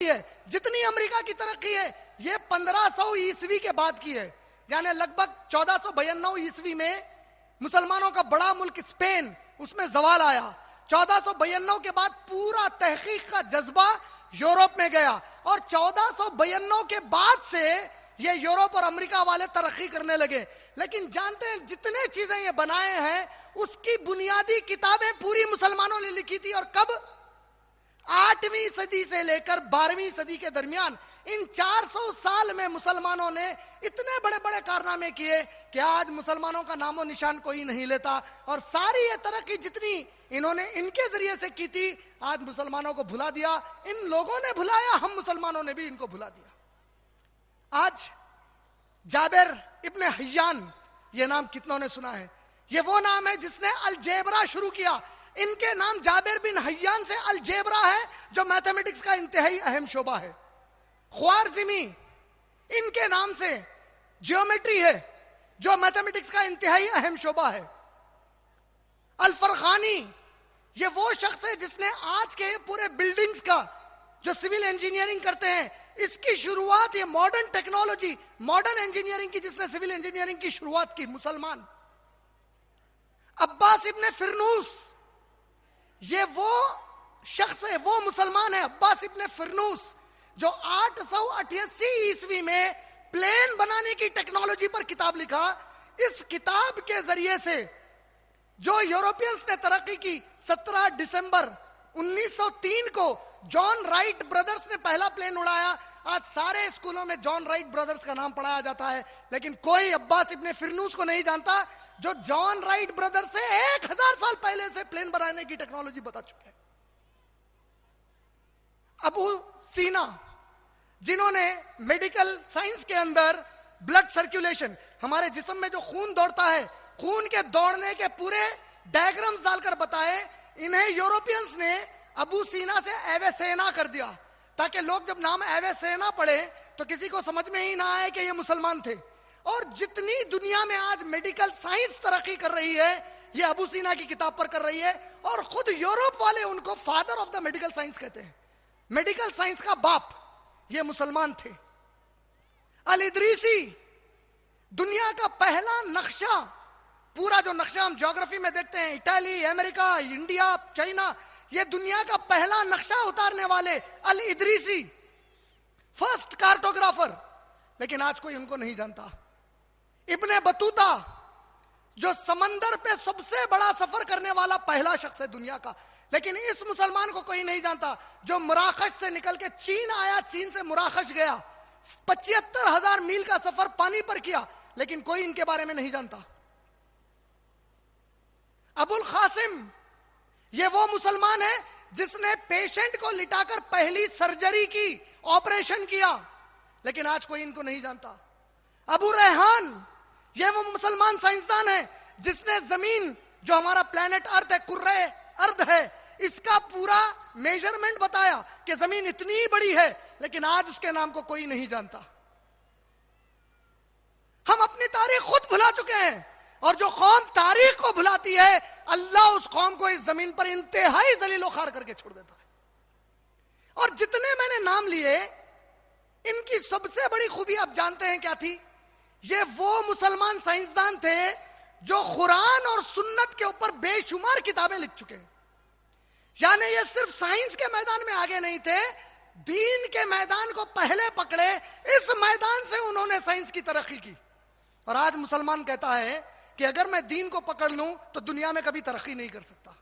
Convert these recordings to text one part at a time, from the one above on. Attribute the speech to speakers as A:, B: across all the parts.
A: है, जितनी अमेरिका की तरक्की है ये 1500 ईस्वी के बाद की है। यानी लगभग 1492 ईस्वी में मुसलमानों का बड़ा मुल्क स्पेन, उसमें जवाल आया। 1492 के बाद पूरा तहकीक का जज्बा यूरोप में गया और 1492 के बाद से ये यूरोप और अमेरिका वाले तरक्की करने लगे। लेकिन जानते हैं जितने चीजें ये बनाए हैं उसकी बुनियादी किताबें पूरी मुसलमानों ने लिखी थी। और कब? 8वीं सदी से लेकर 12वीं सदी के दरमियान इन 400 साल में मुसलमानों ने इतने बड़े बड़े कारनामे किए कि आज मुसलमानों का नामो निशान कोई नहीं लेता। और सारी ये तरक्की जितनी इन्होंने इनके जरिए से की थी आज मुसलमानों को भुला दिया। इन लोगों ने भुलाया, हम मुसलमानों ने भी इनको भुला दिया। आज जाबिर इब्न हय्यान, ये नाम कितनों ने सुना है? ये वो नाम है जिसने अलजेब्रा शुरू किया। इनके नाम जाबिर बिन हय्यान से अलजेब्रा है जो मैथमेटिक्स का इंतहाई अहम शोबा है। ख्वारज़मी इनके नाम से ज्योमेट्री है जो मैथमेटिक्स का इंतहाई अहम शोबा है। अल-फरखानी ये वो शख्स है जिसने आज के पूरे बिल्डिंग्स का जो सिविल इंजीनियरिंग करते हैं इसकी शुरुआत, ये मॉडर्न टेक्नोलॉजी, मॉडर्न इंजीनियरिंग की जिसने सिविल इंजीनियरिंग की शुरुआत की, मुसलमान। अब्बास इब्न फिरनूस ये वो शख्स है, वो मुसलमान है, अब्बास इब्न फिरनूस, जो 888 ईस्वी में प्लेन बनाने की टेक्नोलॉजी पर किताब लिखा। इस किताब के जरिए से जो यूरोपियंस ने तरक्की की, 17 दिसंबर 1903 को जॉन राइट ब्रदर्स ने पहला प्लेन उड़ाया। आज सारे स्कूलों में जॉन राइट ब्रदर्स का नाम पढ़ाया जाता है, लेकिन कोई अब्बास इब्न फिरनूस को नहीं जानता जो जॉन राइट ब्रदर्स से 1000 साल पहले से प्लेन बनाने की टेक्नोलॉजी बता चुके हैं। अबू सीना जिन्होंने मेडिकल साइंस के अंदर ब्लड सर्कुलेशन, हमारे जिस्म में जो खून दौड़ता है, खून के दौड़ने के पूरे डायग्राम्स डालकर बताए, इन्हें यूरोपियंस ने अबू सीना से एवेसेना कर दिया ताकि लोग जब नाम एवेसेना पढ़े तो किसी को समझ में ही ना आए कि ये मुसलमान थे। और जितनी दुनिया में आज मेडिकल साइंस तरक्की कर रही है ये अबू सीना की किताब पर कर रही है। और खुद यूरोप वाले उनको father of the medical science कहते हैं, मेडिकल साइंस का बाप, ये मुसलमान थे। अल इदरीसी दुनिया का पहला नक्शा, पूरा जो नक्शा हम ज्योग्राफी में देखते हैं, इटाली, अमेरिका, इंडिया, चाइना, ये दुनिया का पहला नक्शा उतारने वाले अल इदरीसी, फर्स्ट कार्टोग्राफर, लेकिन आज कोई उनको नहीं जानता। इब्ने बतूता जो समंदर पे सबसे बड़ा सफर करने वाला पहला शख्स है दुनिया का, लेकिन इस मुसलमान को कोई नहीं जानता जो मराकश से निकल के चीन आया, चीन से मराकश गया, 75,000 मील का सफर पानी पर किया, लेकिन कोई इनके बारे में नहीं जानता। अबुल कासिम ये वो मुसलमान है जिसने पेशेंट को लिटाकर पहली सर्जरी की, ऑपरेशन किया, लेकिन आज कोई इनको नहीं जानता। अबू रेहान ये वो मुसलमान साइंसदान है जिसने जमीन, जो हमारा प्लेनेट अर्थ है, कुर्रे अर्थ है, इसका पूरा मेजरमेंट बताया कि जमीन इतनी बड़ी है, लेकिन आज उसके नाम को कोई नहीं जानता। हम अपनी तारीख खुद भुला चुके हैं, और जो कौम तारीख को भुलाती है अल्लाह उस कौम को इस जमीन पर इंतहाई जलीलो खार करके छोड़ देता है। और जितने मैंने नाम लिए इनकी सबसे बड़ी खूबी आप जानते हैं क्या थी? ये वो मुसलमान साइंसदान थे जो कुरान और सुन्नत के ऊपर बेशुमार किताबें लिख चुके हैं। यानी ये सिर्फ साइंस के मैदान में आगे नहीं थे, दीन के मैदान को पहले पकड़े, इस मैदान से उन्होंने साइंस की तरक्की की। और आज मुसलमान कहता है कि अगर मैं दीन को पकड़ लूं तो दुनिया में कभी तरक्की नहीं कर सकता।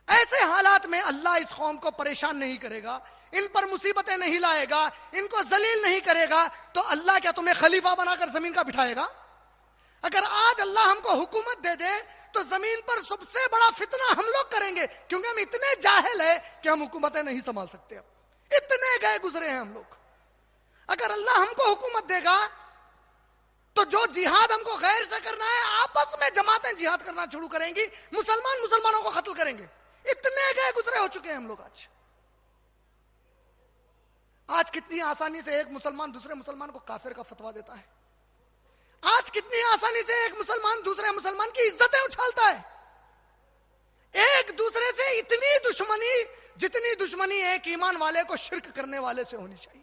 A: ऐसे हालात में अल्लाह इस कौम को परेशान नहीं करेगा, इन पर मुसीबतें नहीं लाएगा, इनको जलील नहीं करेगा, तो अल्लाह क्या तुम्हें खलीफा बनाकर जमीन का बिठाएगा? अगर आज अल्लाह हमको हुकूमत दे दे तो जमीन पर सबसे बड़ा फितना हम लोग करेंगे, क्योंकि हम इतने जाहिल है कि हम हुकूमतें नहीं संभाल सकते। अब इतने गए गुजरे हैं हम लोग। अगर अल्लाह हमको हुकूमत देगा तो जो जिहाद हमको गैर से करना है, आपस में जमातें जिहाद करना शुरू करेंगी, मुसलमान मुसलमानों को कत्ल करेंगे। इतने गए गुजरे हो चुके हैं हम लोग। आज कितनी आसानी से एक मुसलमान दूसरे मुसलमान को काफिर का फतवा देता है। आज कितनी आसानी से एक मुसलमान दूसरे मुसलमान की इज्जतें उछालता है। एक दूसरे से इतनी दुश्मनी जितनी दुश्मनी एक ईमान वाले को शिर्क करने वाले से होनी चाहिए।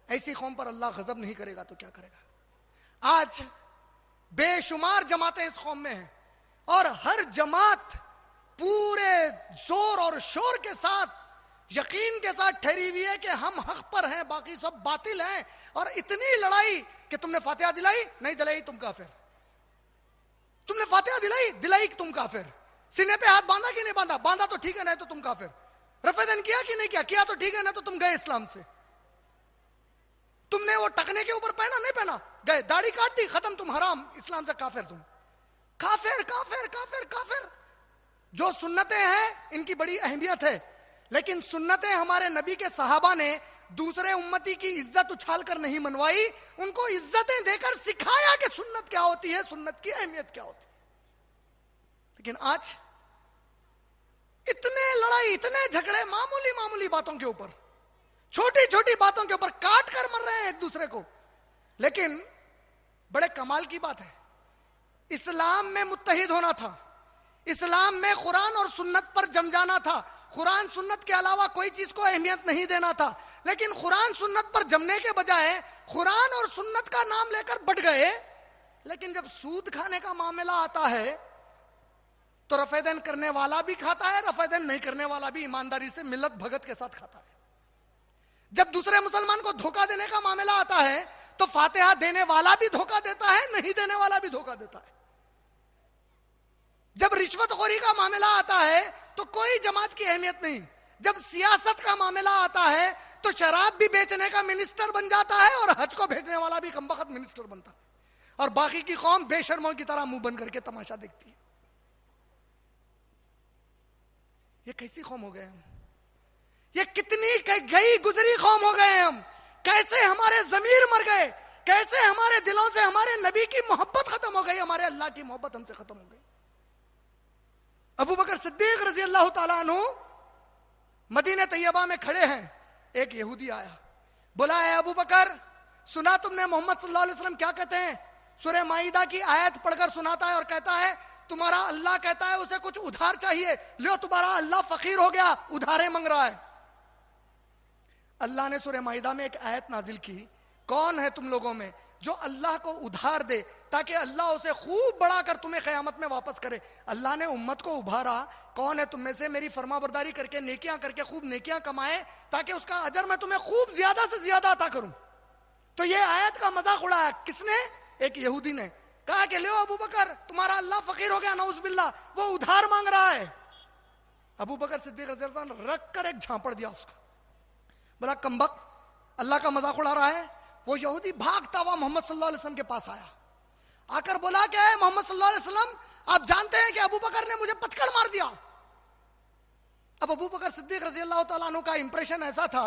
A: ऐसी कौम पर अल्लाह गजब नहीं करेगा तो क्या करेगा। आज बेशुमार जमातें इस कौम में हैं और हर जमात पूरे जोर और शोर के साथ यकीन के साथ ठहरी हुई है कि हम हक पर हैं, बाकी सब बातिल हैं। और इतनी लड़ाई कि तुमने फातिहा दिलाई, नहीं दिलाई तुम काफिर, तुमने फातिहा दिलाई, दिलाई तुम काफिर, सीने पे हाथ बांधा कि नहीं बांधा, बांधा तो ठीक है, नहीं तो तुम काफिर, रफेदन किया कि नहीं किया, किया तो ठीक है, ना तो तुम गए इस्लाम से, तुमने वो टकने के ऊपर पहना, नहीं पहना, गए, दाढ़ी काट दी, खत्म, तुम हराम, इस्लाम से काफिर, तुम काफिर काफिर काफिर काफिर। जो सुन्नतें हैं इनकी बड़ी अहमियत है, लेकिन सुन्नतें हमारे नबी के सहाबा ने दूसरे उम्मती की इज्जत उछाल कर नहीं मनवाई, उनको इज्जतें देकर सिखाया कि सुन्नत क्या होती है, सुन्नत की अहमियत क्या होती है। लेकिन आज इतने लड़ाई, इतने झगड़े मामूली मामूली बातों के ऊपर, छोटी छोटी बातों के ऊपर काट कर मर रहे हैं एक दूसरे को। लेकिन बड़े कमाल की बात है, इस्लाम में मुत्तहिद होना था, इस्लाम में कुरान और सुन्नत पर जम जाना था, कुरान सुन्नत के अलावा कोई चीज को अहमियत नहीं देना था। लेकिन कुरान सुन्नत पर जमने के बजाय कुरान और सुन्नत का नाम लेकर बढ़ गए। लेकिन जब सूद खाने का मामला आता है तो रफेदन करने वाला भी खाता है, रफेदन नहीं करने वाला भी ईमानदारी से मिल्लत भगत के साथ खाता है। जब दूसरे मुसलमान को धोखा देने का मामला आता है तो फातिहा देने वाला भी धोखा देता है, नहीं देने वाला भी धोखा देता है। जब रिश्वतखोरी का मामला आता है तो कोई जमात की अहमियत नहीं, जब सियासत का मामला आता है तो शराब भी बेचने का मिनिस्टर बन जाता है और हज को भेजने वाला भी कमबख्त मिनिस्टर बनता है, और बाकी की कौम बेशर्मों की तरह मुंह बंद करके तमाशा देखती है। ये कैसी कौम हो गए हम, ये कितनी गई गुजरी कौम हो गए हम, कैसे हमारे जमीर मर गए, कैसे हमारे दिलों से हमारे नबी की मोहब्बत खत्म हो गई, हमारे अल्लाह की मोहब्बत हमसे खत्म हो गई। अबू बकर सिद्दीक रजी अल्लाह ताला अन्हु मदीने तैयबा में खड़े हैं, एक यहूदी आया, बोला है अबू बकर, सुना तुमने मोहम्मद सल्लल्लाहु अलैहि वसल्लम क्या कहते हैं, सूरह माइदा की आयत पढ़कर सुनाता है और कहता है तुम्हारा अल्लाह कहता है उसे कुछ उधार चाहिए, लो तुम्हारा अल्लाह फकीर हो गया, उधारे मांग रहा है। अल्लाह ने सूरह माइदा में एक आयत नाजिल की, कौन है तुम लोगों में जो अल्लाह को उधार दे ताकि अल्लाह उसे खूब बढ़ाकर तुम्हें क़यामत में वापस करे। अल्लाह ने उम्मत को उभारा, कौन है तुम में से मेरी फरमाबरदारी करके नेकियां करके खूब नेकियां कमाए ताकि उसका अजर मैं तुम्हें खूब ज्यादा से ज्यादा अता करूं। तो ये आयत का मजाक उड़ाया किसने, एक यहूदी ने, कहा कि लो अबू बकर तुम्हारा अल्लाह फकीर हो गया, नऊज़ बिल्लाह, वो उधार मांग रहा है। अबू बकर सिद्दीक रज़ी अल्लाह अन्हु रख कर एक झापड़ दिया उसको, बोला कमबख्त, अल्लाह का मजाक उड़ा रहा है। वो यहूदी भागता हुआ मोहम्मद सल्लल्लाहु अलैहि वसल्लम के पास आया, आकर बोला कि मोहम्मद सल्लल्लाहु अलैहि वसल्लम आप जानते हैं कि अबू बकर ने मुझे पचकड़ मार दिया। अब अबू बकर सिद्दीक रजी अल्लाह तआला अन्हु का इंप्रेशन ऐसा था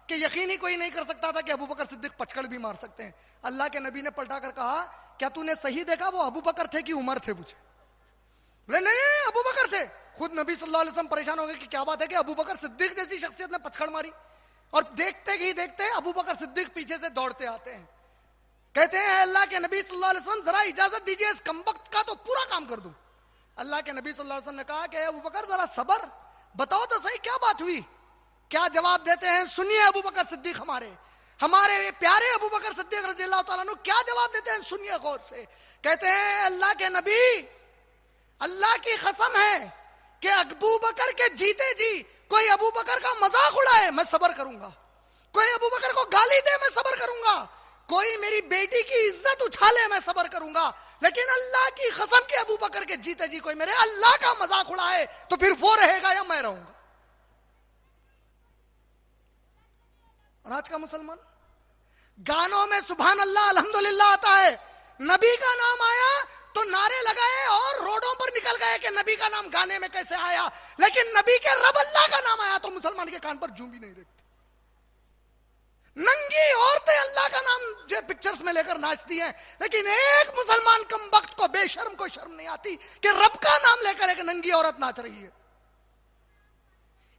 A: कि यकीन ही कोई नहीं कर सकता था कि अबू बकर सिद्दीक पचकड़ भी मार सकते हैं। अल्लाह के नबी ने पलटा कर कहा, क्या तूने सही देखा वो अबू बकर थे कि उमर थे? पूछे, बोले नहीं अबू बकर थे। खुद नबी सल्लल्लाहु अलैहि वसल्लम परेशान हो गए कि क्या बात है कि अबू बकर सिद्दीक जैसी शख्सियत ने पचकड़ मारी। और देखते ही देखते अबू बकर सिद्दीक पीछे से दौड़ते आते हैं, कहते हैं अल्लाह के नबी सल्लल्लाहु अलैहि वसल्लम जरा इजाजत दीजिए, इस कमबख्त का तो पूरा काम कर दूं। अल्लाह के नबी सल्लल्लाहु अलैहि वसल्लम ने कहा कि अबू बकर जरा सबर, बताओ तो सही क्या बात हुई। क्या जवाब देते हैं, सुनिए अबू बकर सिद्दीक, हमारे प्यारे अबू बकर सिद्दीक रजी अल्लाह तआला अन्हु क्या जवाब देते हैं, सुनिए गौर से। कहते हैं अल्लाह के नबी, अल्लाह की कसम है कि अबू बकर के जीते जी कोई अबू बकर का मजाक उड़ाए मैं सबर करूंगा, कोई अबू बकर को गाली दे मैं सबर करूंगा, कोई मेरी बेटी की इज्जत उछाले मैं सबर करूंगा, लेकिन अल्लाह की कसम के अबू बकर के जीते जी कोई मेरे अल्लाह का मजाक उड़ाए तो फिर वो रहेगा या मैं रहूंगा। और आज का मुसलमान गानों में सुभान अल्लाह अल्हम्दुलिल्लाह आता है, नबी का नाम आया तो नारे लगाए और रोडों पर निकल गए कि नबी का नाम गाने में कैसे आया, लेकिन नबी के रब अल्लाह का नाम आया तो मुसलमान के कान पर जूं भी नहीं रखते। नंगी औरतें अल्लाह का नाम जो पिक्चर्स में लेकर नाचती हैं, लेकिन एक मुसलमान कमबख्त को, बेशर्म को शर्म नहीं आती कि रब का नाम लेकर एक नंगी औरत नाच रही है।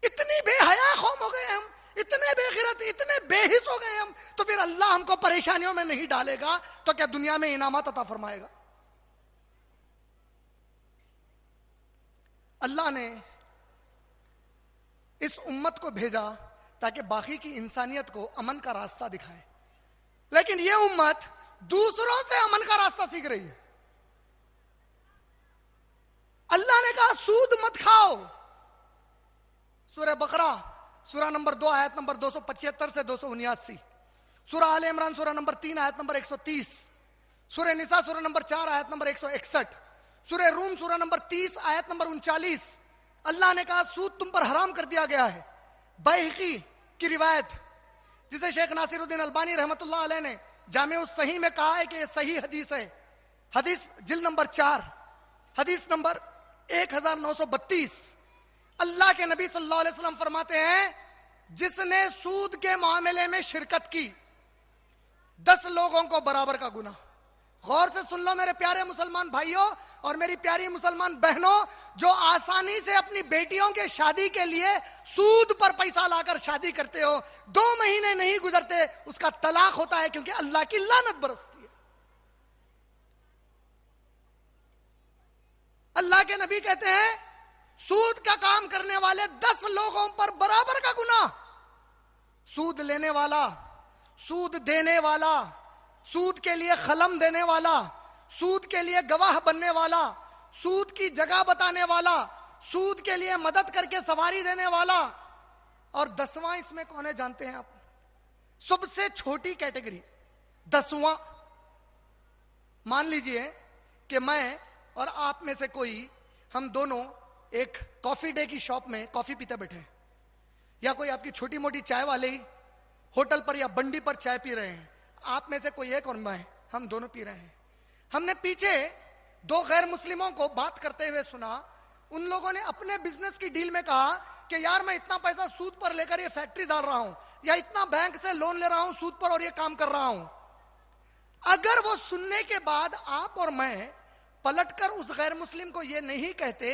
A: इतनी बेहया कौम हो गए हम, इतने बेगिरत, इतने बेहिस हो गए हम, तो फिर अल्लाह हमको परेशानियों में नहीं डालेगा तो क्या दुनिया में इनामत अता फरमाएगा? अल्लाह ने इस उम्मत को भेजा ताकि बाकी की इंसानियत को अमन का रास्ता दिखाए, लेकिन यह उम्मत दूसरों से अमन का रास्ता सीख रही है। अल्लाह ने कहा सूद मत खाओ, सूरह बकरा सूरह नंबर 2 आयत नंबर 275 से 279, सूरह आल इमरान सूरह नंबर 3 आयत नंबर 130, सूरह निसा सूरह नंबर 4 आयत नंबर 161, सूरह रूम सूरह नंबर 30 आयत नंबर 39। अल्लाह ने कहा सूद तुम पर हराम कर दिया गया है। बैहकी की रिवायत, जिसे शेख नासिरुद्दीन अलबानी रहमतुल्लाह अलैह ने जामे उस सही में कहा है कि यह सही हदीस है। हदीस जिल्द नंबर 4 हदीस नंबर 1932। अल्लाह के नबी सल्लल्लाहु अलैहि वसल्लम फरमाते हैं, जिसने सूद के मामले में शिरकत की 10 लोगों को बराबर का गुनाह। गौर से सुन लो मेरे प्यारे मुसलमान भाइयों और मेरी प्यारी मुसलमान बहनों, जो आसानी से अपनी बेटियों के शादी के लिए सूद पर पैसा लाकर शादी करते हो, 2 महीने नहीं गुजरते उसका तलाक होता है, क्योंकि अल्लाह की लानत बरसती है। अल्लाह के नबी कहते हैं सूद का काम करने वाले 10 लोगों पर बराबर का गुनाह। सूद लेने वाला, सूद देने वाला, सूद के लिए खलम देने वाला, सूद के लिए गवाह बनने वाला, सूद की जगह बताने वाला, सूद के लिए मदद करके सवारी देने वाला। और 10वां इसमें कौन है जानते हैं आप? सबसे छोटी कैटेगरी 10वां। मान लीजिए कि मैं और आप में से कोई, हम दोनों एक कॉफी डे की शॉप में कॉफी पीते बैठे हैं, या कोई आपकी छोटी मोटी चाय वाले होटल पर या बंडी पर चाय पी रहे हैं। आप में से कोई एक और मैं, हम दोनों पी रहे हैं। हमने पीछे 2 गैर मुस्लिमों को बात करते हुए सुना। उन लोगों ने अपने बिजनेस की डील में कहा कि यार मैं इतना पैसा सूद पर लेकर ये फैक्ट्री डाल रहा हूं, या इतना बैंक से लोन ले रहा हूं सूद पर और ये काम कर रहा हूं। अगर वो सुनने के बाद आप और मैं पलटकर उस गैर मुस्लिम को ये नहीं कहते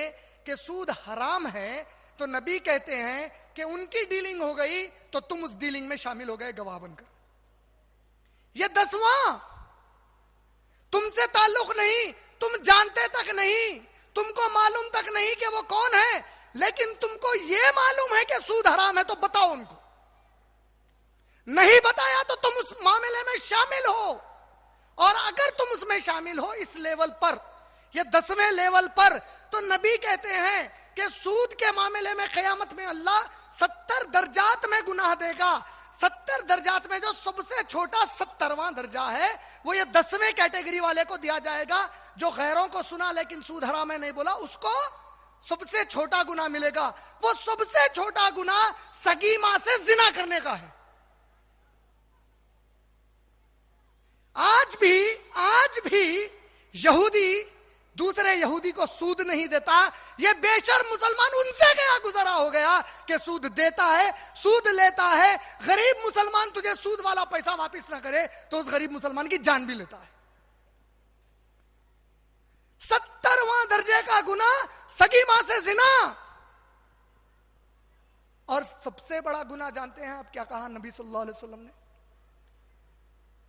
A: कि सूद हराम है, तो नबी कहते हैं कि उनकी डीलिंग हो गई तो तुम उस डीलिंग में शामिल हो गए गवाह बनकर। ये 10वां, तुमसे ताल्लुक नहीं, तुम जानते तक नहीं, तुमको मालूम तक नहीं कि वो कौन है, लेकिन तुमको ये मालूम है कि सूद हराम है, तो बताओ उनको। नहीं बताया तो तुम उस मामले में शामिल हो, और अगर तुम उसमें शामिल हो इस लेवल पर, ये 10वें लेवल पर, तो नबी कहते हैं कि सूद के मामले में क़यामत में अल्लाह 70 दर्जात में गुनाह देगा। 70 दर्जात में जो सबसे छोटा 70वां दर्जा है वो ये 10वें कैटेगरी वाले को दिया जाएगा, जो गैरों को सुना लेकिन सूद हराम है नहीं बोला, उसको सबसे छोटा गुनाह मिलेगा। वो सबसे छोटा गुनाह सगी मां से जिना करने का है। आज भी यहूदी दूसरे यहूदी को सूद नहीं देता। यह बेशर्म मुसलमान उनसे गया गुजरा हो गया कि सूद देता है, सूद लेता है। गरीब मुसलमान तुझे सूद वाला पैसा वापस ना करे तो उस गरीब मुसलमान की जान भी लेता है। 70वां दर्जे का गुनाह सगी मां से जिना। और सबसे बड़ा गुनाह जानते हैं आप क्या कहा नबी सल्लल्लाहु अलैहि वसल्लम ने?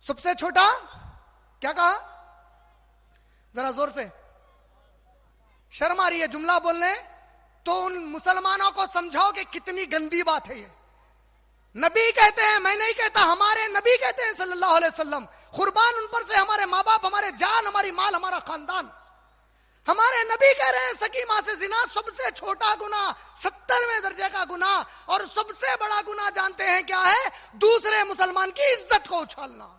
A: सबसे छोटा क्या कहा? जरा जोर से, शर्म आ रही है जुमला बोलने, तो उन मुसलमानों को समझाओ कि कितनी गंदी बात है ये। नबी कहते हैं, मैं नहीं कहता, हमारे नबी कहते हैं सल्लल्लाहु अलैहि वसल्लम, कुर्बान उन पर से हमारे माँ बाप, हमारे जान, हमारी माल, हमारा खानदान। हमारे नबी कह रहे हैं सगी मां से जिना सबसे छोटा गुनाह, 70वें दर्जे का गुनाह। और सबसे बड़ा गुनाह जानते हैं क्या है? दूसरे मुसलमान की इज्जत को उछालना।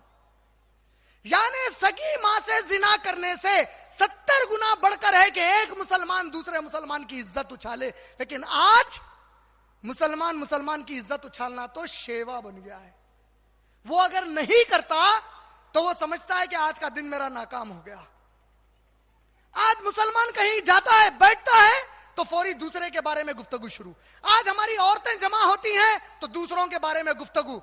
A: यानी सगी मां से जिना करने से 70 गुना बढ़कर है कि एक मुसलमान दूसरे मुसलमान की इज्जत उछाले। लेकिन आज मुसलमान की इज्जत उछालना तो शेवा बन गया है। वो अगर नहीं करता तो वो समझता है कि आज का दिन मेरा नाकाम हो गया। आज मुसलमान कहीं जाता है, बैठता है तो फौरी दूसरे के बारे में गुफ्तगू शुरू। आज हमारी औरतें जमा होती हैं तो दूसरों के बारे में गुफ्तगू।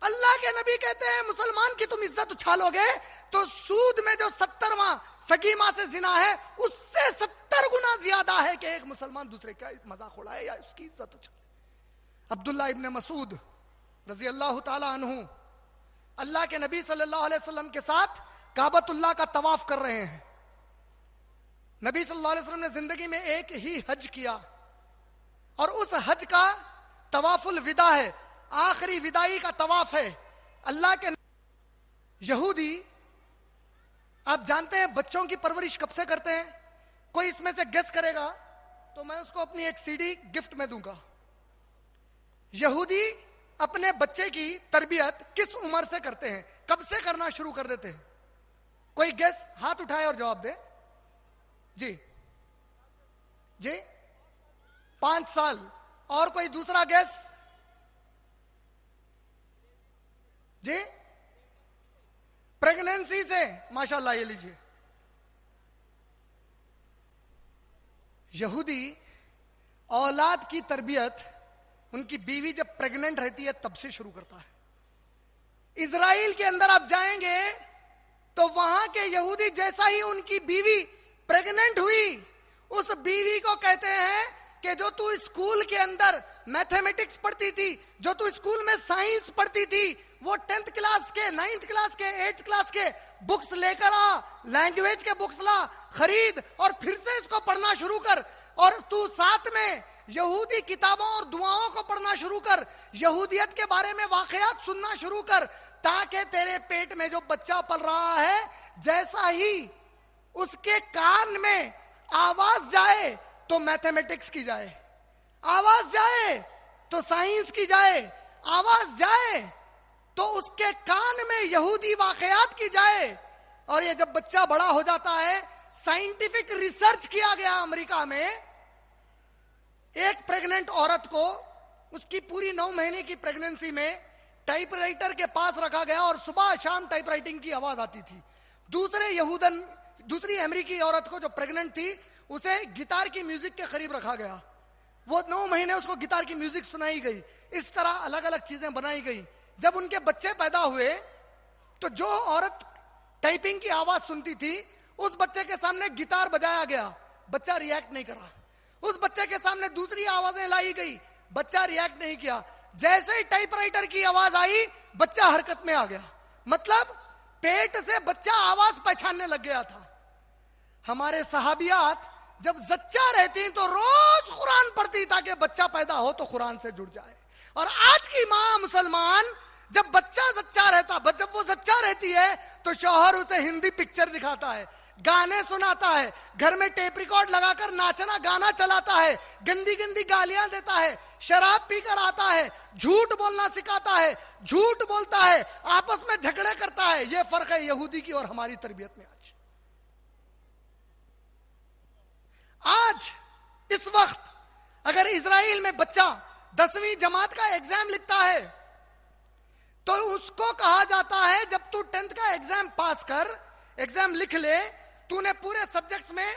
A: अल्लाह के नबी कहते हैं मुसलमान की तुम इज्जत उछालोगे तो सूद में जो 70वां सगी मां से जिना है उससे 70 गुना ज्यादा है कि एक मुसलमान दूसरे का मजाक उड़ाए या उसकी इज्जत उछाले। अब्दुल्ला इब्न मसूद रजी अल्लाह ताला अन्हु अल्लाह के नबी सल्लल्लाहु अलैहि वसल्लम के साथ काबतुल्लाह का तवाफ कर रहे हैं। नबी सल्लल्लाहु अलैहि वसल्लम ने जिंदगी में एक ही हज किया और उस हज का तवाफुल विदा है, आखिरी विदाई का तवाफ है अल्लाह के। यहूदी, आप जानते हैं बच्चों की परवरिश कब से करते हैं? कोई इसमें से गेस करेगा तो मैं उसको अपनी एक सीडी गिफ्ट में दूंगा। यहूदी अपने बच्चे की तरबियत किस उम्र से करते हैं, कब से करना शुरू कर देते हैं? कोई गेस, हाथ उठाए और जवाब दे। जी जी 5 साल। और कोई दूसरा गेस? जी प्रेगनेंसी से। माशाल्लाह, ये लीजिए। यहूदी औलाद की तरबियत उनकी बीवी जब प्रेग्नेंट रहती है तब से शुरू करता है। इजराइल के अंदर आप जाएंगे तो वहां के यहूदी जैसा ही उनकी बीवी प्रेग्नेंट हुई, उस बीवी को कहते हैं कि जो तू स्कूल के अंदर मैथमेटिक्स पढ़ती थी, जो तू स्कूल में साइंस पढ़ती थी, वो 10th क्लास के, 9th क्लास के, 8th क्लास के बुक्स लेकर आ, लैंग्वेज के बुक्स ला, खरीद और फिर से इसको पढ़ना शुरू कर। और तू साथ में यहूदी किताबों और दुआओं को पढ़ना शुरू कर, यहूदियत के बारे में वाकयात सुनना शुरू कर, ताकि तेरे पेट में जो बच्चा पल रहा है, जैसा ही उसके कान में आवाज जाए तो मैथमेटिक्स की जाए, आवाज जाए तो साइंस की जाए, आवाज जाए तो उसके कान में यहूदी वाकयात की जाए। और ये जब बच्चा बड़ा हो जाता है, साइंटिफिक रिसर्च किया गया अमेरिका में, एक प्रेग्नेंट औरत को उसकी पूरी 9 महीने की प्रेगनेंसी में टाइपराइटर के पास रखा गया और सुबह शाम टाइपराइटिंग की आवाज आती थी। दूसरी अमेरिकी औरत को जो प्रेग्नेंट थी, उसे गिटार की म्यूजिक के करीब रखा गया। वो 9 महीने उसको गिटार की म्यूजिक सुनाई गई। इस तरह अलग अलग चीजें बनाई गई। जब उनके बच्चे पैदा हुए तो जो औरत टाइपिंग की आवाज सुनती थी, उस बच्चे के सामने गिटार बजाया गया, बच्चा रिएक्ट नहीं करा। उस बच्चे के सामने दूसरी आवाजें लाई गई, बच्चा रिएक्ट नहीं किया। जैसे ही टाइपराइटर की आवाज आई, बच्चा हरकत में आ गया। मतलब पेट से बच्चा आवाज पहचानने लग गया था। हमारे सहाबियात जब जच्चा रहती तो रोज कुरान पढ़ती ताकि बच्चा पैदा हो तो कुरान से जुड़ जाए। और आज की मां मुसलमान जब बच्चा जच्चा रहता, जब वो जच्चा रहती है तो शौहर उसे हिंदी पिक्चर दिखाता है, गाने सुनाता है, घर में टेप रिकॉर्ड लगाकर नाचना गाना चलाता है, गंदी गंदी गालियां देता है, शराब पीकर आता है, झूठ बोलना सिखाता है, झूठ बोलता है, आपस में झगड़े करता है। ये फर्क है यहूदी की और हमारी तरबियत में। आज इस वक्त अगर इजराइल में बच्चा 10वीं जमात का एग्जाम लिखता है तो उसको कहा जाता है, जब तू 10th का एग्जाम पास कर, एग्जाम लिख ले, तूने पूरे सब्जेक्ट्स में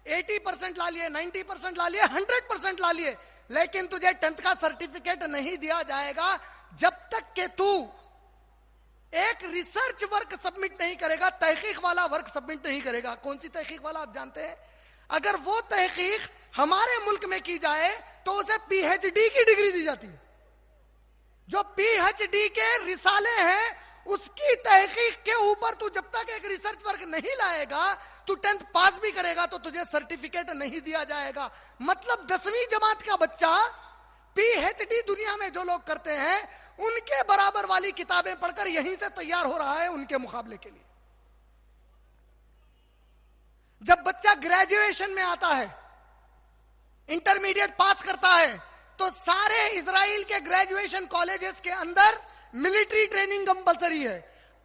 A: 80% ला लिए, 90% ला लिए, 100% ला लिए, लेकिन तुझे 10th का सर्टिफिकेट नहीं दिया जाएगा जब तक कि तू एक रिसर्च वर्क सबमिट नहीं करेगा, तहकीक वाला वर्क सबमिट नहीं करेगा। कौन सी तहकीक वाला आप जानते हैं? अगर वो तहकीक हमारे मुल्क में की जाए तो उसे पीएचडी की डिग्री दी जाती है। जो पीएचडी के रिसाले हैं, उसकी तहकीक के ऊपर तू जब तक एक रिसर्च वर्क नहीं लाएगा, तू 10th पास भी करेगा तो तुझे सर्टिफिकेट नहीं दिया जाएगा। मतलब 10वीं जमात का बच्चा पीएचडी दुनिया में जो लोग करते हैं, उनके बराबर वाली किताबें पढ़कर यहीं से तैयार हो रहा है उनके मुकाबले के लिए। जब बच्चा ग्रेजुएशन में आता है, इंटरमीडिएट पास करता है, तो सारे इजराइल के ग्रेजुएशन कॉलेजेस के अंदर मिलिट्री ट्रेनिंग कंपलसरी है,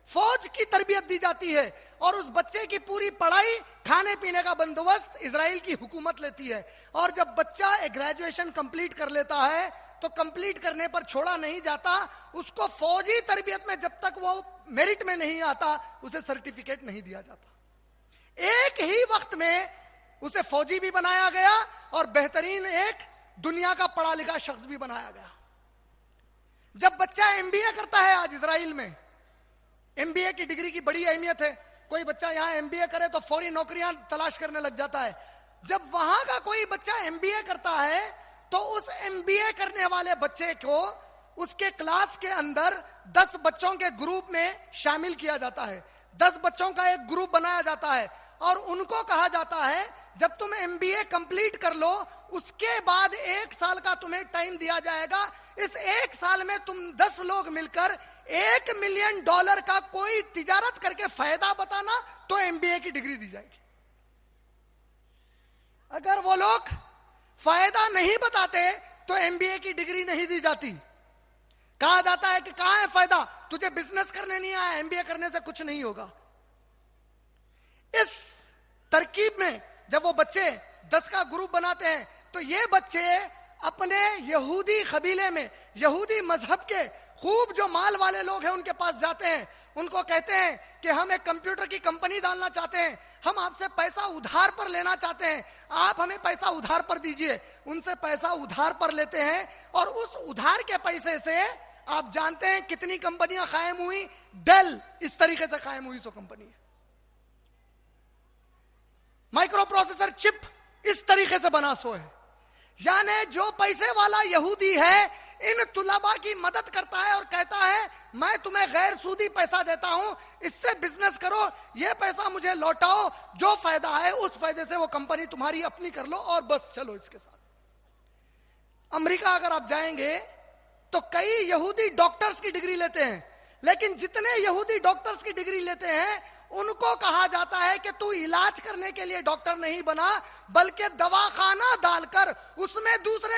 A: फौज की तरबियत दी जाती है और उस बच्चे की पूरी पढ़ाई, खाने पीने का बंदोबस्त इजराइल की हुकूमत लेती है। और जब बच्चा एक ग्रेजुएशन कंप्लीट कर लेता है तो कंप्लीट करने पर छोड़ा नहीं जाता, उसको फौजी तरबियत में जब तक वो मेरिट में नहीं आता, उसे सर्टिफिकेट नहीं दिया जाता। एक ही वक्त में उसे फौजी भी बनाया गया और बेहतरीन एक दुनिया का पढ़ा लिखा शख्स भी बनाया गया। जब बच्चा एमबीए करता है, आज इजराइल में एमबीए की डिग्री की बड़ी अहमियत है। कोई बच्चा यहां एमबीए करे तो फौरी नौकरियां तलाश करने लग जाता है। जब वहां का कोई बच्चा एमबीए करता है तो उस एमबीए करने वाले बच्चे को उसके क्लास के अंदर 10 बच्चों के ग्रुप में शामिल किया जाता है। 10 बच्चों का एक ग्रुप बनाया जाता है और उनको कहा जाता है, जब तुम एमबीए कंप्लीट कर लो, उसके बाद 1 साल का तुम्हें टाइम दिया जाएगा इस एक साल में तुम 10 लोग मिलकर $1 मिलियन का कोई तिजारत करके फायदा बताना तो एमबीए की डिग्री दी जाएगी। अगर वो लोग फायदा नहीं बताते तो एमबीए की डिग्री नहीं दी जाती। कहा जाता है कि कहां है फायदा, तुझे बिजनेस करने नहीं आया, एमबीए करने से कुछ नहीं होगा। इस तरकीब में जब वो बच्चे 10 का ग्रुप बनाते हैं तो ये बच्चे अपने यहूदी कबीले में यहूदी मजहब के खूब जो माल वाले लोग हैं उनके पास जाते हैं, उनको कहते हैं कि हम एक कंप्यूटर की कंपनी डालना चाहते हैं, हम आपसे पैसा उधार पर लेना चाहते हैं, आप हमें पैसा उधार पर दीजिए। उनसे पैसा उधार पर लेते हैं और उस उधार के पैसे से आप जानते हैं कितनी कंपनियां कायम हुई। डेल इस तरीके से कायम हुई, सो कंपनी है। माइक्रो प्रोसेसर चिप इस तरीके से बना सो है। यानी जो पैसे वाला यहूदी है इन तुलबा की मदद करता है और कहता है मैं तुम्हें गैर सूदी पैसा देता हूं, इससे बिजनेस करो, ये पैसा मुझे लौटाओ, जो फायदा है उस फायदे से वो कंपनी तुम्हारी अपनी कर लो और बस चलो इसके साथ। अमेरिका अगर आप जाएंगे तो कई यहूदी डॉक्टर्स की डिग्री लेते हैं, लेकिन जितने यहूदी डॉक्टर्स की डिग्री लेते हैं उनको कहा जाता है कि तू इलाज करने के लिए डॉक्टर नहीं बना, बल्कि दवाखाना डालकर उसमें दूसरे